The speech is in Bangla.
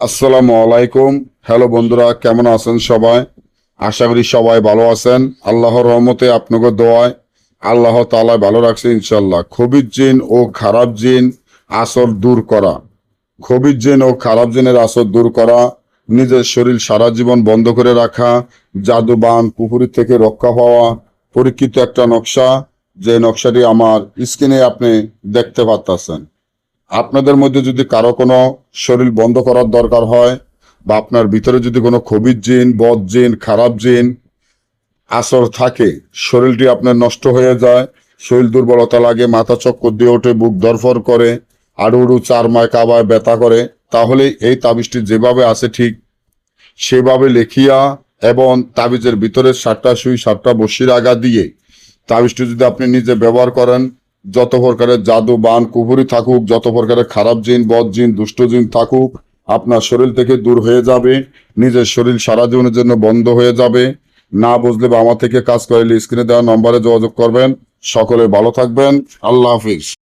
আসসালামু আলাইকুম। হ্যালো বন্ধুরা, কেমন আছেন সবাই? আশা করি সবাই ভালো আছেন। আল্লাহর রহমতে আপনাকে দোয়ায় আল্লাহ তাআলা ভালো রাখছে ইনশাল্লাহ। খবির জিন ও খারাপ জিন আসর দূর করা, খবির জিন ও খারাপ জিনের আসর দূর করা, নিজের শরীর সারা জীবন বন্ধ করে রাখা, জাদুবান পুকুরি থেকে রক্ষা পাওয়া পরীক্ষিত একটা নকশা, যে নকশাটি আমার স্ক্রিনে আপনি দেখতে পাচ্ছেন। আপনাদের মধ্যে যদি কারো কোনো শরীর বন্ধ করার দরকার হয়, বা আপনার ভিতরে যদি কোনো খবির জিন, বদ জিন, খারাপ জিন আসর থাকে, শরীরটি আপনার নষ্ট হয়ে যায়, শরীর দুর্বলতা লাগে, মাথা চক্কর দিয়ে ওঠে, বুক ধরফর করে, আড়ু চারমায় কাবায় ব্যথা করে, তাহলে এই তাবিজটি যেভাবে আছে ঠিক সেভাবে লেখিয়া এবং তাবিজের ভিতরে 7টা সুই 7টা বসির আগা দিয়ে তাবিজটি যদি আপনি নিজে ব্যবহার করেন, যত প্রকারের জাদু বান কুফুরি থাকুক, যত প্রকারের খারাপ জিন, বদ জিন, দুষ্ট জিন থাকুক, আপনার শরীর থেকে দূর হয়ে যাবে। নিজের শরীর সারা জীবনের জন্য বন্ধ হয়ে যাবে। না বুঝলে বা আমার থেকে কাজ করাইলে স্ক্রিনে দেওয়া নম্বরে যোগাযোগ করবেন। সকলে ভালো থাকবেন। আল্লাহ হাফিজ।